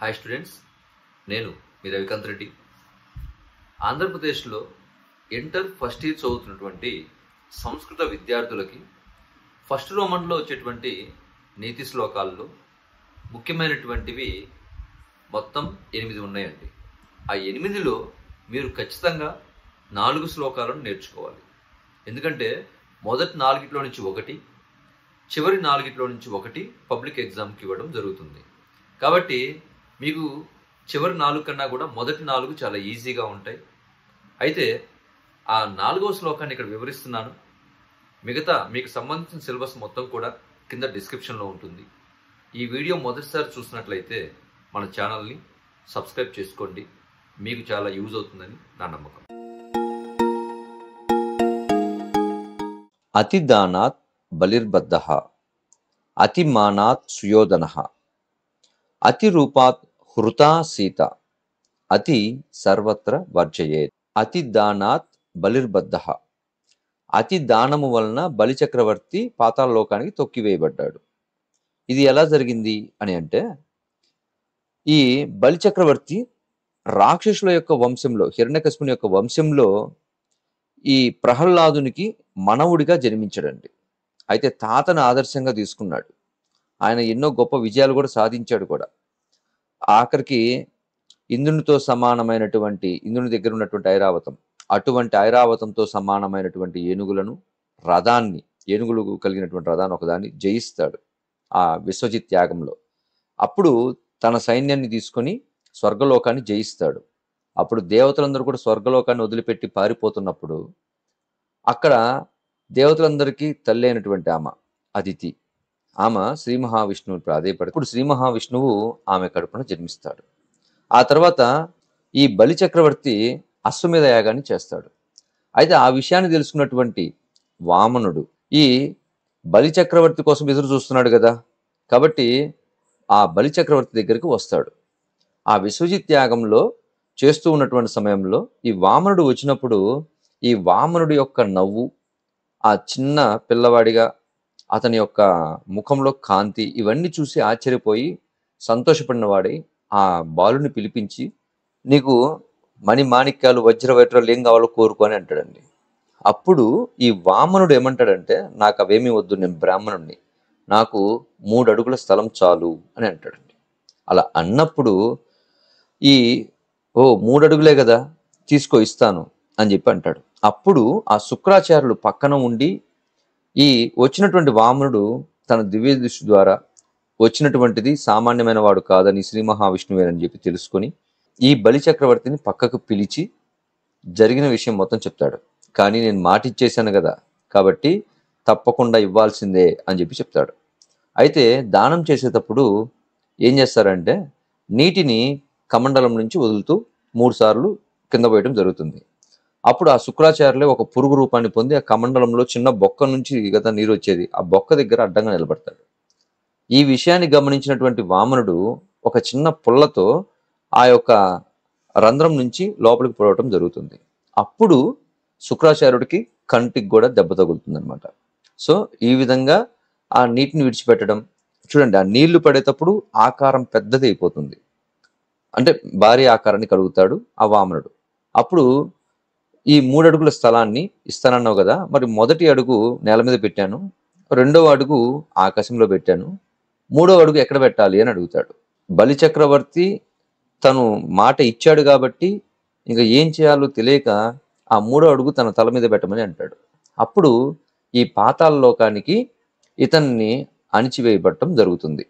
Hi students, నేను మీ రవికాంత్ రెడ్డి. ఆంధ్రప్రదేశ్లో inter first year చదువుతున్నటువంటి సంస్కృత విద్యార్థులకి ఫస్ట్ రోమన్లో వచ్చేటువంటి నీతి శ్లోకాల్లో ముఖ్యమైనటువంటివి మొత్తం 8 ఉన్నాయండి. ఆ 8లో మీరు ఖచ్చితంగా 4 శ్లోకాలను నేర్చుకోవాలి. ఎందుకంటే మొదటి 4 నుంచి ఒకటి, చివరి 4 నుంచి ఒకటి పబ్లిక్ ఎగ్జామ్కి ఇవ్వడం జరుగుతుంది. కాబట్టి మీకు చివరి 4 కన్నా కూడా మొదటి 4 చాలా ఈజీగా ఉంటాయి. అయితే ఆ 4వ శ్లోకాన్ని ఇక్కడ వివరిస్తున్నాను. మిగతా మీకు సంబంధించిన సిలబస్ మొత్తం కూడా కింద డిస్క్రిప్షన్లో ఉంటుంది. ఈ వీడియో మొదటిసారి చూసినట్లయితే మన ఛానల్ని సబ్స్క్రైబ్ చేసుకోండి. మీకు చాలా యూజ్ అవుతుందని నా నమ్మకం. అతిదానాత్ బలిర్బద్ధః, అతిమానాత్ సుయోధనః, అతిరూపాత్ హృతా సీత, అతి సర్వత్ర వర్జయేత్. అతిదానాత్ బలిర్బద్ధః, అతి దానము వలన బలిచక్రవర్తి పాతాళలోకానికి తొక్కివేయబడ్డాడు. ఇది ఎలా జరిగింది అని అంటే, ఈ బలిచక్రవర్తి రాక్షసుల యొక్క వంశంలో, హిరణ్యకశిపుని యొక్క వంశంలో ఈ ప్రహ్లాదునికి మనవుడిగా జన్మించాడండి. అయితే తాతను ఆదర్శంగా తీసుకున్నాడు. ఆయన ఎన్నో గొప్ప విజయాలు కూడా సాధించాడు కూడా. ఆఖరికి ఇంద్రునితో సమానమైనటువంటి, ఇంద్రుని దగ్గర ఉన్నటువంటి ఐరావతం, అటువంటి ఐరావతంతో సమానమైనటువంటి ఏనుగులను, రథాన్ని, ఏనుగులు కలిగినటువంటి రథాన్ని ఒకదాన్ని జయిస్తాడు ఆ విశ్వజిత్ యాగంలో. అప్పుడు తన సైన్యాన్ని తీసుకొని స్వర్గలోకాన్ని జయిస్తాడు. అప్పుడు దేవతలందరూ కూడా స్వర్గలోకాన్ని వదిలిపెట్టి పారిపోతున్నప్పుడు అక్కడ దేవతలందరికీ తల్లి అయినటువంటి ఆమె అదితి, ఆమె శ్రీ మహావిష్ణువు ప్రాధేయపడి, ఇప్పుడు శ్రీ మహావిష్ణువు ఆమె కడుపున జన్మిస్తాడు. ఆ తర్వాత ఈ బలి చక్రవర్తి అశ్వమేధ యాగాన్ని చేస్తాడు. అయితే ఆ విషయాన్ని తెలుసుకున్నటువంటి వామనుడు ఈ బలి చక్రవర్తి కోసం ఎదురు చూస్తున్నాడు కదా. కాబట్టి ఆ బలి చక్రవర్తి దగ్గరికి వస్తాడు. ఆ విశ్వజిత్ యాగంలో చేస్తూ ఉన్నటువంటి సమయంలో ఈ వామనుడు వచ్చినప్పుడు, ఈ వామనుడి యొక్క నవ్వు, ఆ చిన్న పిల్లవాడిగా అతని యొక్క ముఖంలో కాంతి, ఇవన్నీ చూసి ఆశ్చర్యపోయి సంతోషపడిన వాడి ఆ బాలుని పిలిపించి, నీకు మణి మాణిక్యాలు వజ్ర వైట్రాలు ఏం కావాలో కోరుకొని అంటాడండి. అప్పుడు ఈ వామనుడు ఏమంటాడంటే, నాకు అవేమీ వద్దు, నేను బ్రాహ్మణుడిని, నాకు 3 అడుగుల స్థలం చాలు అని అంటాడండి. అలా అన్నప్పుడు ఈ 3 అడుగులే కదా, తీసుకో ఇస్తాను అని చెప్పి అంటాడు. అప్పుడు ఆ శుక్రాచార్యులు పక్కన ఉండి, ఈ వచ్చినటువంటి వామనుడు తన దివ్య దృష్టి ద్వారా వచ్చినటువంటిది సామాన్యమైన వాడు కాదని, శ్రీ మహావిష్ణువేనని చెప్పి తెలుసుకొని ఈ బలి చక్రవర్తిని పక్కకు పిలిచి జరిగిన విషయం మొత్తం చెప్తాడు. కానీ నేను మాట ఇచ్చేశాను కదా, కాబట్టి తప్పకుండా ఇవ్వాల్సిందే అని చెప్పి చెప్తాడు. అయితే దానం చేసేటప్పుడు ఏం చేస్తారంటే, నీటిని కమండలం నుంచి వదులుతూ 3 సార్లు కింద పోయడం జరుగుతుంది. అప్పుడు ఆ శుక్రాచార్యులే ఒక పురుగు రూపాన్ని పొంది ఆ కమండలంలో చిన్న బొక్క నుంచి కదా నీరు వచ్చేది, ఆ బొక్క దగ్గర అడ్డంగా నిలబడతాడు. ఈ విషయాన్ని గమనించినటువంటి వామనుడు ఒక చిన్న పుల్లతో ఆ యొక్క రంధ్రం నుంచి లోపలికి పోవటం జరుగుతుంది. అప్పుడు శుక్రాచార్యుడికి కంటికి కూడా దెబ్బ తగులుతుంది అనమాట. సో ఈ విధంగా ఆ నీటిని విడిచిపెట్టడం చూడండి. ఆ నీళ్లు పడేటప్పుడు ఆకారం పెద్దది అయిపోతుంది, అంటే భారీ ఆకారాన్ని కలుగుతాడు ఆ వామనుడు. అప్పుడు ఈ 3 అడుగుల స్థలాన్ని ఇస్తానన్నావు కదా, మరి మొదటి అడుగు నేల మీద పెట్టాను, 2వ అడుగు ఆకాశంలో పెట్టాను, 3వ అడుగు ఎక్కడ పెట్టాలి అని అడుగుతాడు. బలి చక్రవర్తి తను మాట ఇచ్చాడు కాబట్టి ఇంకా ఏం చేయాలో తెలియక ఆ 3వ అడుగు తన తల మీద పెట్టమని అంటాడు. అప్పుడు ఈ పాతాళ లోకానికి ఇతన్ని అణిచివేయబడటం జరుగుతుంది.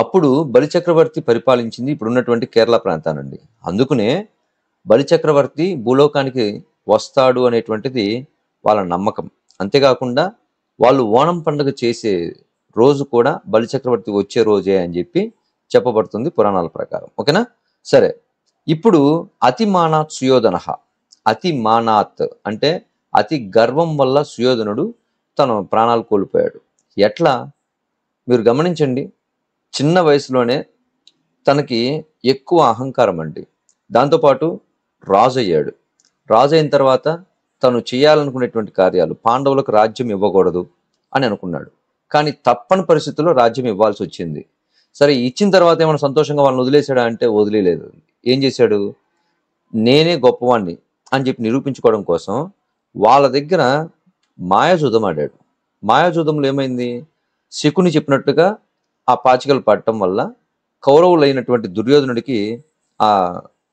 అప్పుడు బలి చక్రవర్తి పరిపాలించింది ఇప్పుడున్నటువంటి కేరళ ప్రాంతానండి. అందుకనే బలి చక్రవర్తి భూలోకానికి వస్తాడు అనేటువంటిది వాళ్ళ నమ్మకం. అంతేకాకుండా వాళ్ళు ఓణం పండుగ చేసే రోజు కూడా బలి చక్రవర్తి వచ్చే రోజే అని చెప్పి చెప్పబడుతుంది పురాణాల ప్రకారం. ఓకేనా? సరే, ఇప్పుడు అతిమానాత్ సుయోధన. అతిమానాత్ అంటే అతి గర్వం వల్ల సుయోధనుడు తన ప్రాణాలు కోల్పోయాడు. ఎట్లా మీరు గమనించండి. చిన్న వయసులోనే తనకి ఎక్కువ అహంకారం అండి. దాంతోపాటు రాజు అయ్యాడు. రాజు అయిన తర్వాత తను చేయాలనుకునేటువంటి కార్యాలు, పాండవులకు రాజ్యం ఇవ్వకూడదు అని అనుకున్నాడు. కానీ తప్పని పరిస్థితుల్లో రాజ్యం ఇవ్వాల్సి వచ్చింది. సరే ఇచ్చిన తర్వాత ఏమైనా సంతోషంగా వాళ్ళని వదిలేశాడా అంటే వదిలేదు. ఏం చేశాడు? నేనే గొప్పవాణ్ణి అని చెప్పి నిరూపించుకోవడం కోసం వాళ్ళ దగ్గర మాయాజూదం ఆడాడు. మాయాజూదంలో ఏమైంది? శకుని చెప్పినట్టుగా ఆ పాచికలు పడటం వల్ల కౌరవులైనటువంటి దుర్యోధనుడికి ఆ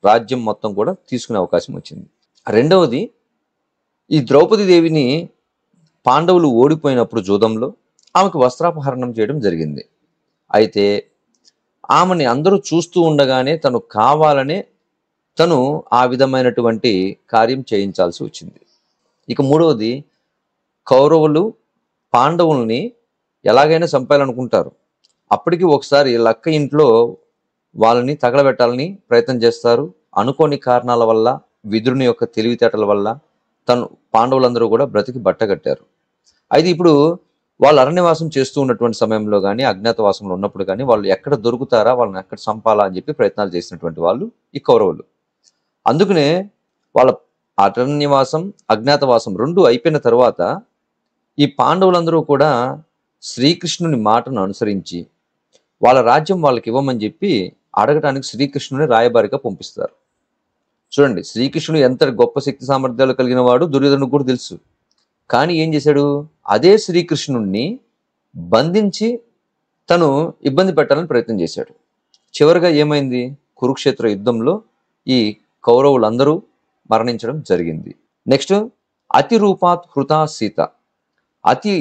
రాజ్యం మొత్తం కూడా తీసుకునే అవకాశం వచ్చింది. రెండవది, ఈ ద్రౌపది దేవిని పాండవులు ఓడిపోయినప్పుడు జూదంలో ఆమెకు వస్త్రాపహరణం చేయడం జరిగింది. అయితే ఆమెని అందరూ చూస్తూ ఉండగానే తను కావాలనే ఆ విధమైనటువంటి కార్యం చేయించాల్సి వచ్చింది. ఇక మూడవది, కౌరవులు పాండవుల్ని ఎలాగైనా చంపాలనుకుంటారు. అప్పటికి ఒకసారి లక్క ఇంట్లో వాళ్ళని తగలబెట్టాలని ప్రయత్నం చేస్తారు. అనుకోని కారణాల వల్ల, విదురుని యొక్క తెలివితేటల వల్ల పాండవులందరూ కూడా బ్రతికి బట్టగట్టారు. అయితే ఇప్పుడు వాళ్ళు అరణ్యవాసం చేస్తూ ఉన్నటువంటి సమయంలో కానీ, అజ్ఞాతవాసంలో ఉన్నప్పుడు కానీ వాళ్ళు ఎక్కడ దొరుకుతారా, వాళ్ళని ఎక్కడ చంపాలా అని చెప్పి ప్రయత్నాలు చేసినటువంటి వాళ్ళు ఈ కౌరవులు. అందుకనే వాళ్ళ అరణ్యవాసం, అజ్ఞాతవాసం రెండు అయిపోయిన తర్వాత ఈ పాండవులందరూ కూడా శ్రీకృష్ణుని మాటను అనుసరించి వాళ్ళ రాజ్యం వాళ్ళకి ఇవ్వమని చెప్పి అడగటానికి శ్రీకృష్ణుని రాయబారిగా పంపిస్తారు. చూడండి, శ్రీకృష్ణుడు ఎంత గొప్ప శక్తి సామర్థ్యాలు కలిగిన వాడు దుర్యోధనుడికి కూడా తెలుసు. కానీ ఏం చేశాడు? అదే శ్రీకృష్ణుణ్ణి బంధించి తను ఇబ్బంది పెట్టాలని ప్రయత్నం చేశాడు. చివరిగా ఏమైంది? కురుక్షేత్ర యుద్ధంలో ఈ కౌరవులందరూ మరణించడం జరిగింది. నెక్స్ట్, అతి రూపాత్ హృతా సీత. అతి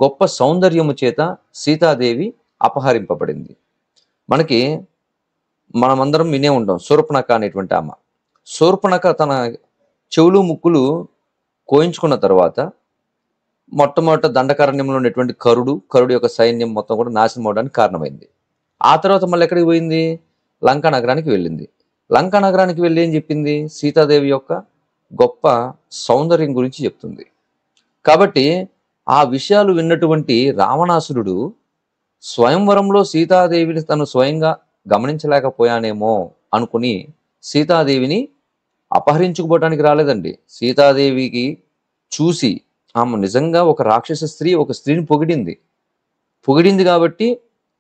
గొప్ప సౌందర్యము చేత సీతాదేవి అపహరింపబడింది. మనమందరం వినే ఉంటాం శూర్పణఖ అనేటువంటి ఆమె. శూర్పణఖ తన చెవులు ముక్కులు కోయించుకున్న తర్వాత మొట్టమొదట దండకారణ్యంలో ఉన్నటువంటి కరుడు యొక్క సైన్యం మొత్తం కూడా నాశనం అవడానికి కారణమైంది. ఆ తర్వాత మళ్ళీ ఎక్కడికి పోయింది? లంకా నగరానికి వెళ్ళింది. లంకా నగరానికి వెళ్ళి ఏం చెప్పింది? సీతాదేవి యొక్క గొప్ప సౌందర్యం గురించి చెప్తుంది. కాబట్టి ఆ విషయాలు విన్నటువంటి రావణాసురుడు స్వయంవరంలో సీతాదేవిని తను స్వయంగా గమనించలేకపోయానేమో అనుకుని సీతాదేవిని అపహరించుకుపోవడానికి రాలేదండి. సీతాదేవికి చూసి ఆమె నిజంగా ఒక రాక్షస స్త్రీ, ఒక స్త్రీని పొగిడింది కాబట్టి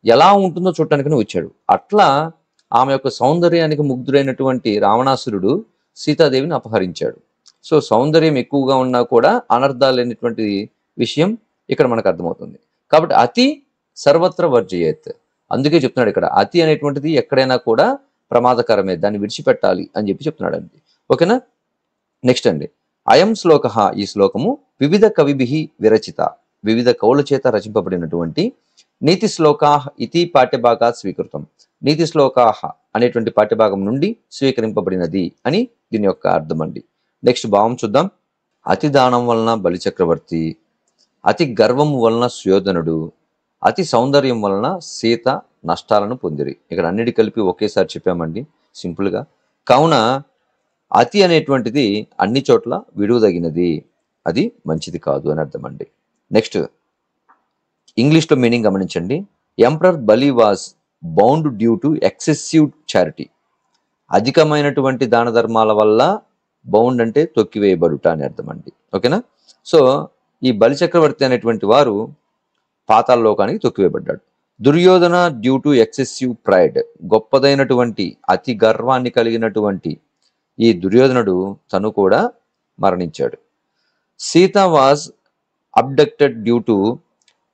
ఎలా ఉంటుందో చూడటానికి వచ్చాడు. అట్లా ఆమె యొక్క సౌందర్యానికి ముగ్ధుడైనటువంటి రావణాసురుడు సీతాదేవిని అపహరించాడు. సో సౌందర్యం ఎక్కువగా ఉన్నా కూడా అనర్థాలు లేనటువంటి విషయం ఇక్కడ మనకు అర్థమవుతుంది. కాబట్టి అతి సర్వత్ర వర్జయేత్. అందుకే చెప్తున్నాడు ఇక్కడ, అతి అనేటువంటిది ఎక్కడైనా కూడా ప్రమాదకరమే, దాన్ని విడిచిపెట్టాలి అని చెప్పి చెప్తున్నాడు అండి. ఓకేనా? నెక్స్ట్ అండి, అయం శ్లోక. ఈ శ్లోకము వివిధ కవిభి విరచిత, వివిధ కవుల చేత రచింపబడినటువంటి నీతి శ్లోకా ఇతి పాఠ్యభాగాత్ స్వీకృతం. నీతి శ్లోకా అనేటువంటి పాఠ్యభాగం నుండి స్వీకరింపబడినది అని దీని యొక్క అర్థం అండి. నెక్స్ట్ భావం చూద్దాం. అతి దానం వలన బలిచక్రవర్తి, అతి గర్వము వలన సుయోధనుడు, అతి సౌందర్యం వలన సీత నష్టాలను పొందిరి. ఇక్కడ అన్నిటి కలిపి ఒకేసారి చెప్పామండి సింపుల్గా. కావున అతి అనేటువంటిది అన్ని చోట్ల విడువదగినది, అది మంచిది కాదు అని అర్థం అండి. నెక్స్ట్ ఇంగ్లీష్లో మీనింగ్ గమనించండి. ఎంపరర్ బలి was bound due to excessive charity. అధికమైనటువంటి దాన ధర్మాల వల్ల బౌండ్ అంటే తొక్కివేయబడుట అని అర్థం అండి. ఓకేనా? సో ఈ బలిచక్రవర్తి అనేటువంటి వారు పాతాళలోకానికి తొక్కివేయబడ్డాడు. Duryodhana due to excessive pride. గొప్పదైనటువంటి అతి గర్వాన్ని కలిగినటువంటి ఈ దుర్యోధనుడు తను కూడా మరణించాడు. Sita was abducted due to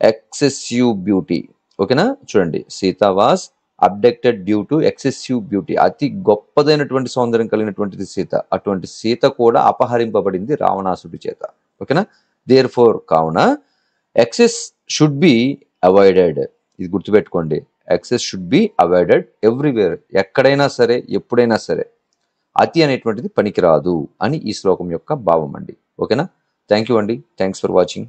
excessive beauty. ఓకేనా? చూడండి, Sita was abducted due to excessive beauty. అతి గొప్పదైనటువంటి సౌందర్యం కలిగినటువంటిది సీత. అటువంటి సీత కూడా అపహరింపబడింది రావణాసుడి చేత. ఓకేనా? దేర్ ఫోర్, కావున ఎక్సెస్ షుడ్ బి అవాయిడెడ్. ఇది గుర్తుపెట్టుకోండి, excess should be avoided everywhere. ఎక్కడైనా సరే, ఎప్పుడైనా సరే అతి అనేటువంటిది పనికిరాదు అని ఈ శ్లోకం యొక్క భావం అండి. ఓకేనా? థ్యాంక్ యూ అండి. Thanks for watching.